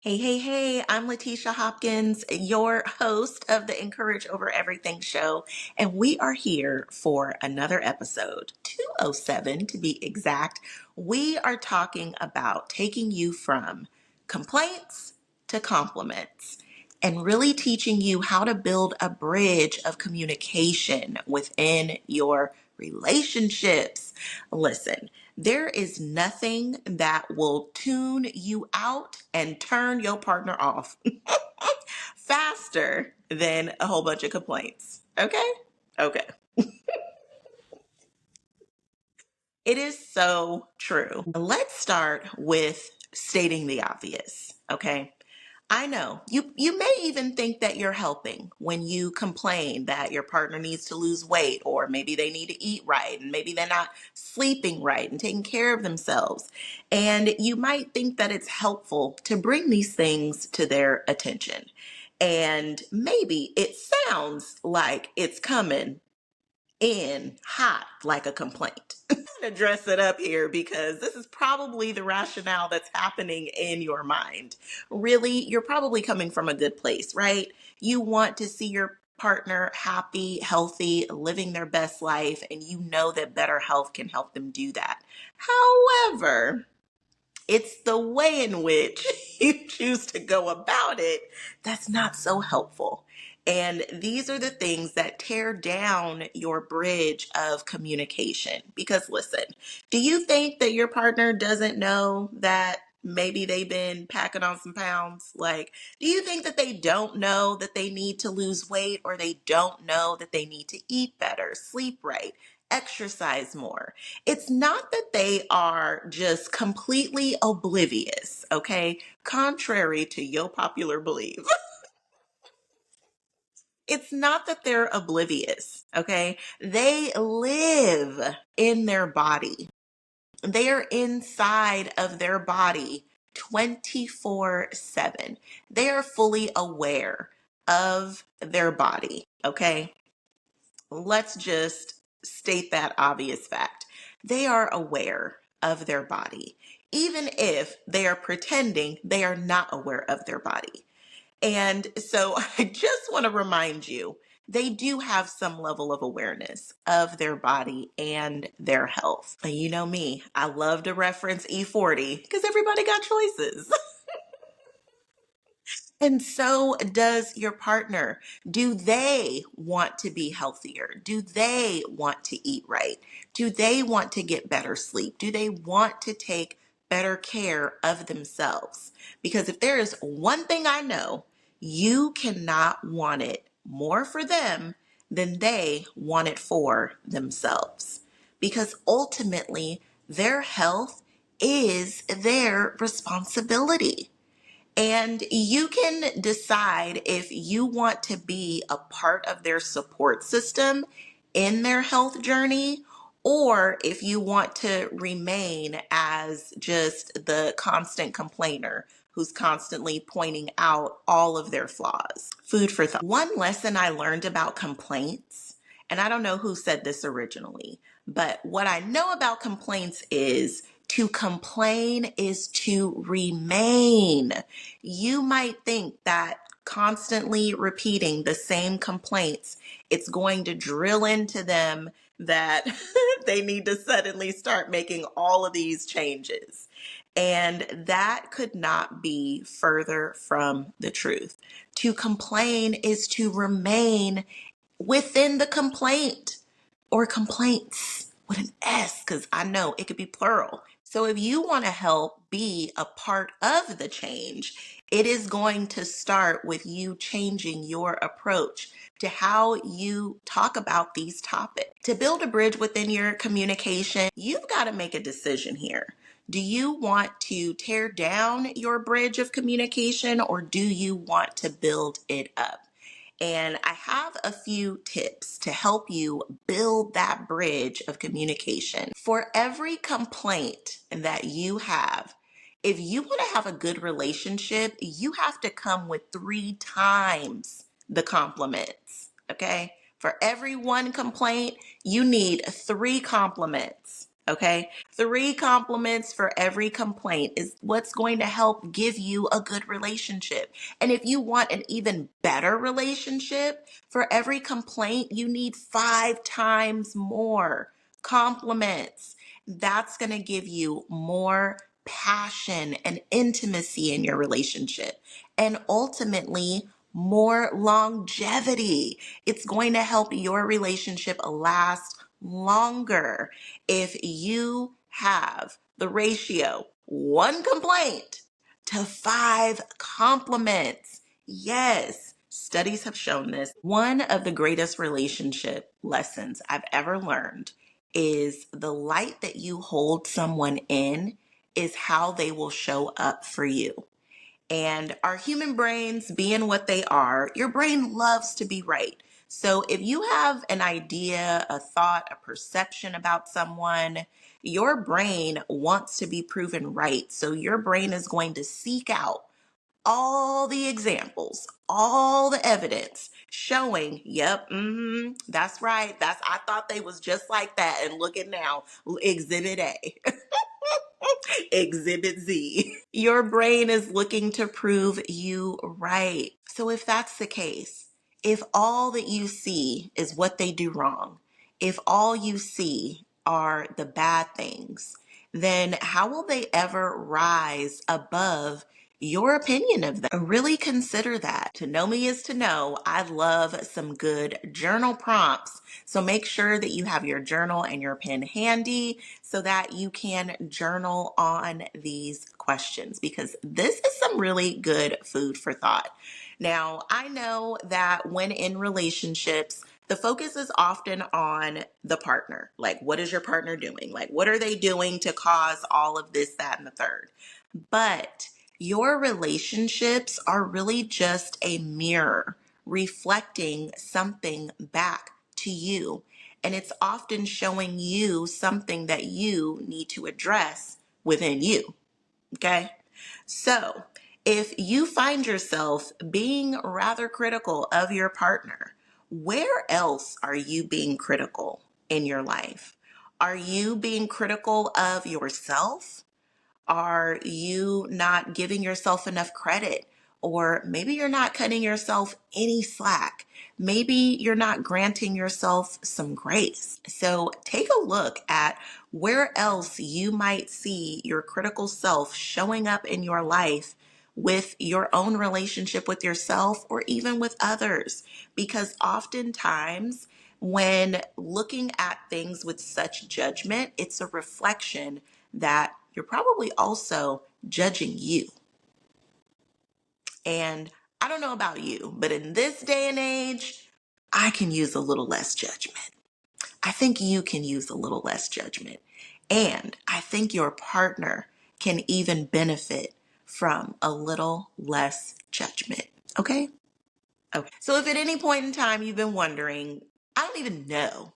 Hey, hey, hey, I'm Letitia Hopkins, your host of the Encourage Over Everything show, and we are here for another episode, 207 to be exact. We are talking about taking you from complaints to compliments and really teaching you how to build a bridge of communication within your relationships. Listen, there is nothing that will tune you out and turn your partner off faster than a whole bunch of complaints. Okay? Okay. It is so true. Let's start with stating the obvious. Okay? I know. You may even think that you're helping when you complain that your partner needs to lose weight, or maybe they need to eat right, and maybe they're not sleeping right and taking care of themselves. And you might think that it's helpful to bring these things to their attention. And maybe it sounds like it's coming in hot like a complaint. To dress it up here because this is probably the rationale that's happening in your mind. Really, you're probably coming from a good place, right? You want to see your partner happy, healthy, living their best life, and you know that better health can help them do that. However, it's the way in which you choose to go about it that's not so helpful. And these are the things that tear down your bridge of communication. Because listen, do you think that your partner doesn't know that maybe they've been packing on some pounds? Like, do you think that they don't know that they need to lose weight, or they don't know that they need to eat better, sleep right, exercise more? It's not that they are just completely oblivious, okay? Contrary to your popular belief, it's not that they're oblivious, okay? They live in their body. They are inside of their body 24/7. They are fully aware of their body, okay? Let's just state that obvious fact. They are aware of their body, even if they are pretending they are not aware of their body. And so I just want to remind you, they do have some level of awareness of their body and their health. And you know me, I love to reference E40 because everybody got choices. And so does your partner. Do they want to be healthier? Do they want to eat right? Do they want to get better sleep? Do they want to take better care of themselves? Because if there is one thing I know, you cannot want it more for them than they want it for themselves. Because ultimately, their health is their responsibility. And you can decide if you want to be a part of their support system in their health journey, or if you want to remain as just the constant complainer who's constantly pointing out all of their flaws. Food for thought. One lesson I learned about complaints, and I don't know who said this originally, but what I know about complaints is to complain is to remain. You might think that constantly repeating the same complaints, it's going to drill into them that they need to suddenly start making all of these changes. And that could not be further from the truth. To complain is to remain within the complaint, or complaints with an S, because I know it could be plural. So if you want to help be a part of the change, it is going to start with you changing your approach to how you talk about these topics. To build a bridge within your communication, you've got to make a decision here. Do you want to tear down your bridge of communication, or do you want to build it up? And I have a few tips to help you build that bridge of communication. For every complaint that you have, if you want to have a good relationship, you have to come with 3 times the compliments. Okay? For every one complaint, you need 3 compliments. Okay. 3 compliments for every complaint is what's going to help give you a good relationship. And if you want an even better relationship, for every complaint, you need 5 times more compliments. That's going to give you more passion and intimacy in your relationship, and ultimately, more longevity. It's going to help your relationship last longer if you have the ratio 1 complaint to 5 compliments. Yes, studies have shown this. One of the greatest relationship lessons I've ever learned is the light that you hold someone in is how they will show up for you. And our human brains, being what they are, your brain loves to be right. So if you have an idea, a thought, a perception about someone, your brain wants to be proven right. So your brain is going to seek out all the examples, all the evidence showing, yep, that's right. I thought they was just like that. And look at now, Exhibit A. Exhibit Z. Your brain is looking to prove you right. So if that's the case, if all that you see is what they do wrong, if all you see are the bad things, then how will they ever rise above your opinion of them? Really consider that. To know me is to know I love some good journal prompts. So make sure that you have your journal and your pen handy so that you can journal on these questions, because this is some really good food for thought. Now, I know that when in relationships, the focus is often on the partner. Like, what is your partner doing? Like, what are they doing to cause all of this, that, and the third? But your relationships are really just a mirror reflecting something back to you. And it's often showing you something that you need to address within you. Okay. So if you find yourself being rather critical of your partner, where else are you being critical in your life? Are you being critical of yourself? Are you not giving yourself enough credit? Or maybe you're not cutting yourself any slack. Maybe you're not granting yourself some grace. So take a look at where else you might see your critical self showing up in your life with your own relationship with yourself or even with others. Because oftentimes, when looking at things with such judgment, it's a reflection that you're probably also judging you. And I don't know about you, but in this day and age, I can use a little less judgment. I think you can use a little less judgment. And I think your partner can even benefit from a little less judgment. Okay? Okay. So if at any point in time you've been wondering, I don't even know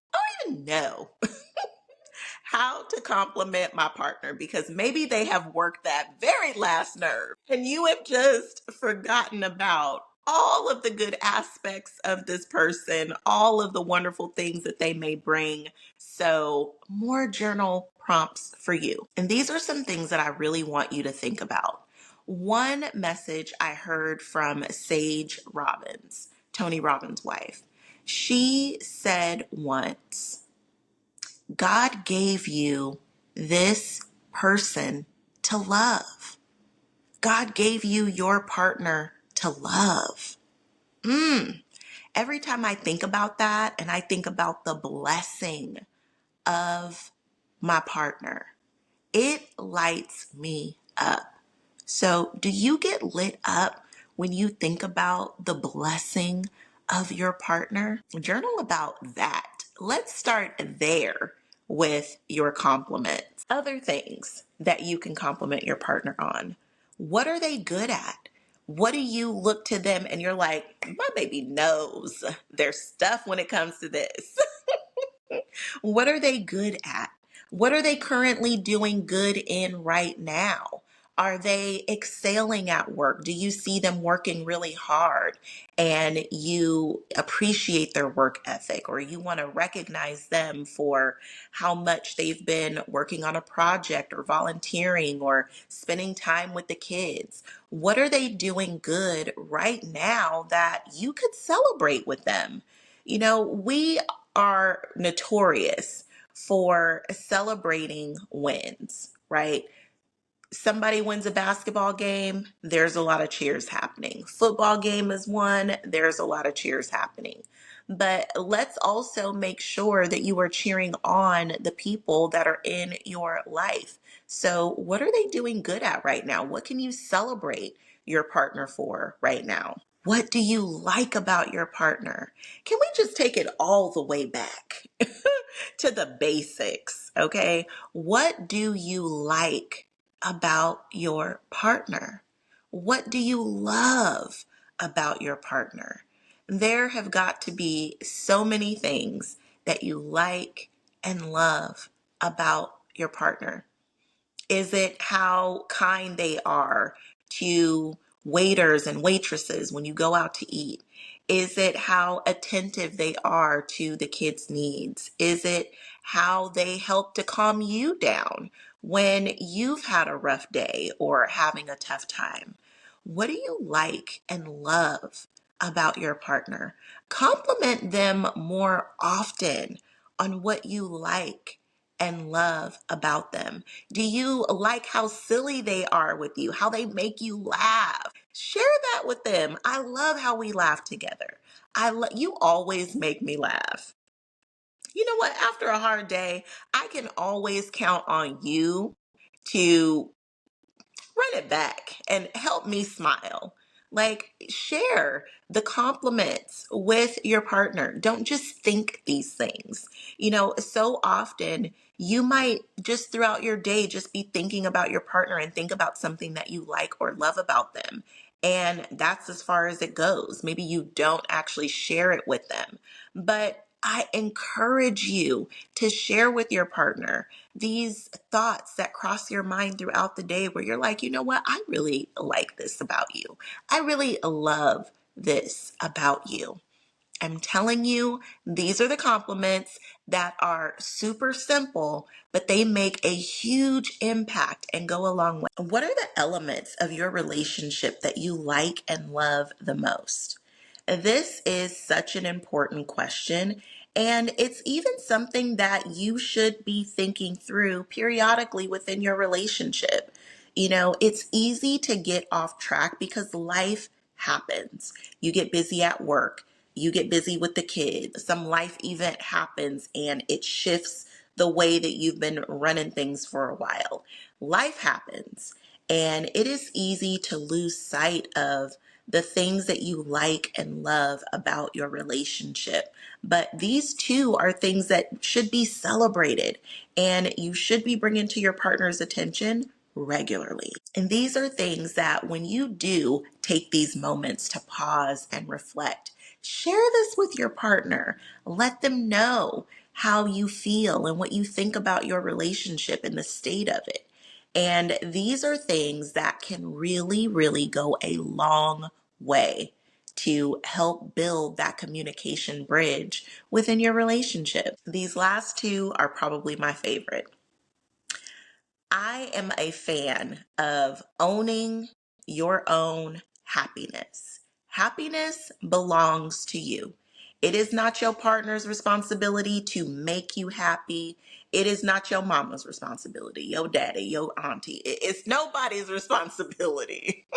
how to compliment my partner, because maybe they have worked that very last nerve and you have just forgotten about all of the good aspects of this person, all of the wonderful things that they may bring. So, more journal prompts for you. And these are some things that I really want you to think about. One message I heard from Sage Robbins, Tony Robbins' wife, she said once, God gave you this person to love. God gave you your partner to love. Every time I think about that and I think about the blessing of my partner, it lights me up. So, do you get lit up when you think about the blessing of your partner? Journal about that. Let's start there with your compliments. Other things that you can compliment your partner on. What are they good at? What do you look to them and you're like, my baby knows their stuff when it comes to this? What are they good at? What are they currently doing good in right now? Are they excelling at work? Do you see them working really hard and you appreciate their work ethic, or you want to recognize them for how much they've been working on a project or volunteering or spending time with the kids? What are they doing good right now that you could celebrate with them? We are notorious for celebrating wins, right? Somebody wins a basketball game, there's a lot of cheers happening. Football game is one, there's a lot of cheers happening. But let's also make sure that you are cheering on the people that are in your life. So, what are they doing good at right now? What can you celebrate your partner for right now? What do you like about your partner? Can we just take it all the way back to the basics? Okay. What do you like about your partner? What do you love about your partner? There have got to be so many things that you like and love about your partner. Is it how kind they are to waiters and waitresses when you go out to eat? Is it how attentive they are to the kids' needs? Is it how they help to calm you down when you've had a rough day or having a tough time? What do you like and love about your partner? Compliment them more often on what you like and love about them. Do you like how silly they are with you, how they make you laugh? Share that with them. I love how we laugh together. You always make me laugh. You know what? After a hard day, I can always count on you to run it back and help me smile. Like, share the compliments with your partner. Don't just think these things. So often you might just throughout your day just be thinking about your partner and think about something that you like or love about them. And that's as far as it goes. Maybe you don't actually share it with them. But I encourage you to share with your partner these thoughts that cross your mind throughout the day where you're like, you know what? I really like this about you. I really love this about you. I'm telling you, these are the compliments that are super simple, but they make a huge impact and go a long way. What are the elements of your relationship that you like and love the most? This is such an important question, and it's even something that you should be thinking through periodically within your relationship. It's easy to get off track because life happens. You get busy at work, you get busy with the kids, some life event happens, and it shifts the way that you've been running things for a while. Life happens, and it is easy to lose sight of the things that you like and love about your relationship. But these two are things that should be celebrated and you should be bringing to your partner's attention regularly. And these are things that when you do take these moments to pause and reflect, share this with your partner. Let them know how you feel and what you think about your relationship and the state of it. And these are things that can really, really go a long way to help build that communication bridge within your relationship. These last two are probably my favorite. I am a fan of owning your own happiness. Happiness belongs to you. It is not your partner's responsibility to make you happy. It is not your mama's responsibility, your daddy, your auntie. It's nobody's responsibility.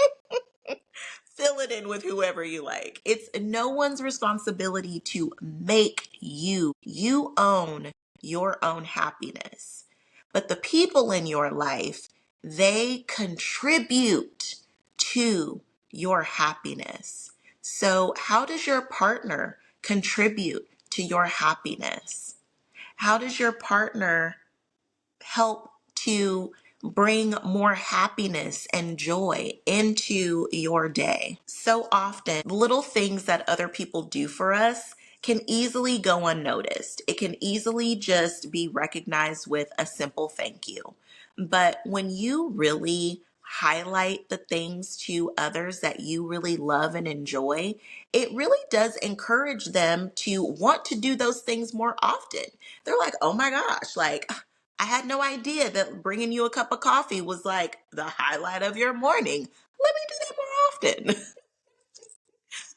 Fill it in with whoever you like. It's no one's responsibility to make you. You own your own happiness. But the people in your life, they contribute to your happiness. So, how does your partner contribute to your happiness? How does your partner help to bring more happiness and joy into your day? So often, little things that other people do for us can easily go unnoticed. It can easily just be recognized with a simple thank you. But when you really highlight the things to others that you really love and enjoy, it really does encourage them to want to do those things more often. They're like, oh my gosh, like I had no idea that bringing you a cup of coffee was like the highlight of your morning. Let me do that more often.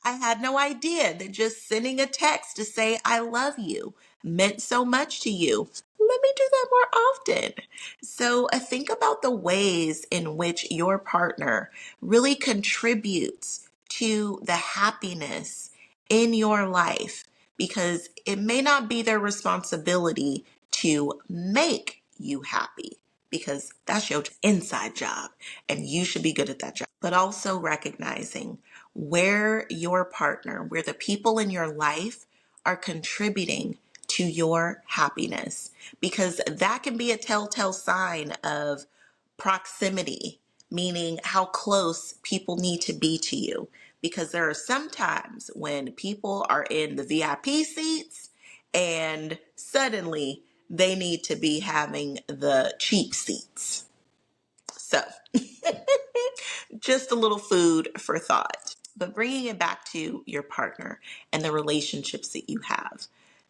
I had no idea that just sending a text to say, I love you meant so much to you. Let me do that more often. So think about the ways in which your partner really contributes to the happiness in your life because it may not be their responsibility to make you happy because that's your inside job and you should be good at that job. But also recognizing where your partner, where the people in your life are contributing to your happiness, because that can be a telltale sign of proximity, meaning how close people need to be to you. Because there are some times when people are in the VIP seats and suddenly they need to be having the cheap seats. So, just a little food for thought. But bringing it back to your partner and the relationships that you have,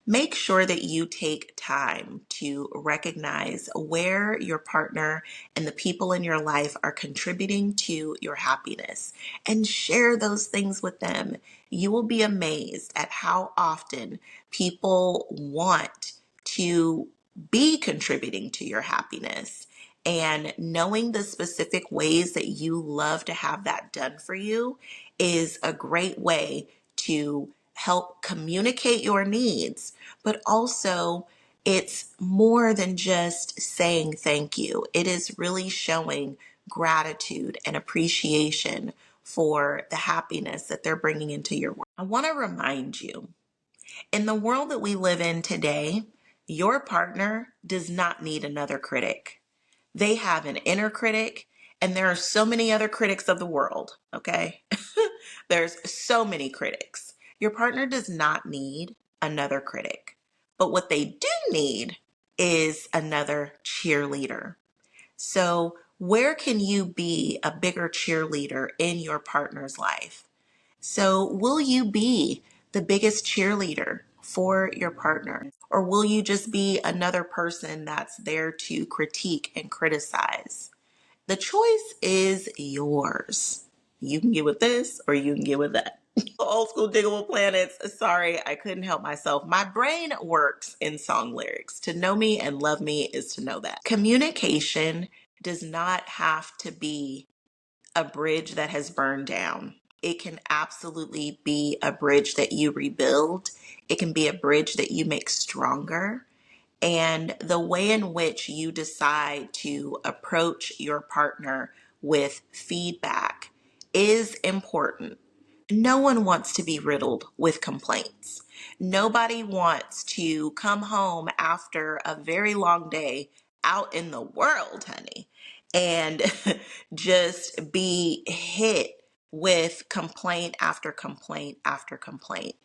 make sure that you take time to recognize where your partner and the people in your life are contributing to your happiness and share those things with them. You will be amazed at how often people want to be contributing to your happiness. And knowing the specific ways that you love to have that done for you is a great way to help communicate your needs, but also it's more than just saying thank you. It is really showing gratitude and appreciation for the happiness that they're bringing into your world. I want to remind you, in the world that we live in today, your partner does not need another critic. They have an inner critic, and there are so many other critics of the world, okay? There's so many critics. Your partner does not need another critic. But what they do need is another cheerleader. So, where can you be a bigger cheerleader in your partner's life? So, will you be the biggest cheerleader for your partner? Or will you just be another person that's there to critique and criticize? The choice is yours. You can get with this or you can get with that. Old school Diggable Planets. Sorry, I couldn't help myself. My brain works in song lyrics. To know me and love me is to know that. Communication does not have to be a bridge that has burned down. It can absolutely be a bridge that you rebuild. It can be a bridge that you make stronger. And the way in which you decide to approach your partner with feedback is important. No one wants to be riddled with complaints. Nobody wants to come home after a very long day out in the world, honey, and just be hit with complaint after complaint after complaint.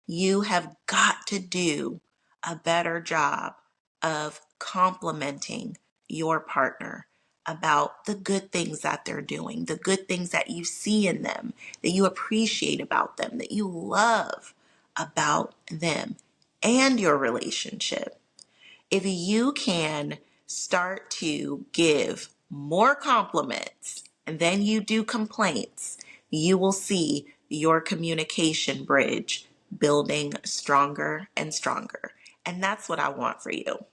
You have got to do a better job of complimenting your partner about the good things that they're doing, the good things that you see in them, that you appreciate about them, that you love about them and your relationship. If you can start to give more compliments than you do complaints, you will see your communication bridge building stronger and stronger. And that's what I want for you.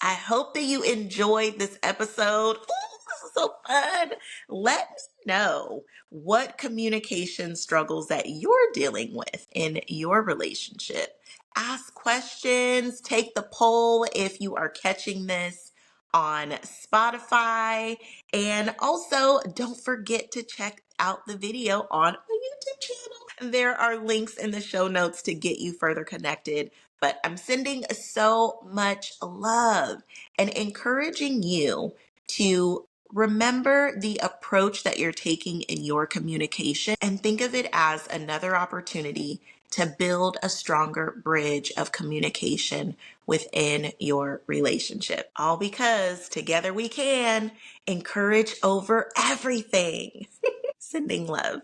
I hope that you enjoyed this episode. Ooh, this is so fun. Let me know what communication struggles that you're dealing with in your relationship. Ask questions, take the poll if you are catching this on Spotify. And also, don't forget to check out the video on my YouTube channel. There are links in the show notes to get you further connected. But I'm sending so much love and encouraging you to remember the approach that you're taking in your communication and think of it as another opportunity to build a stronger bridge of communication within your relationship. All because together we can encourage over everything. Sending love.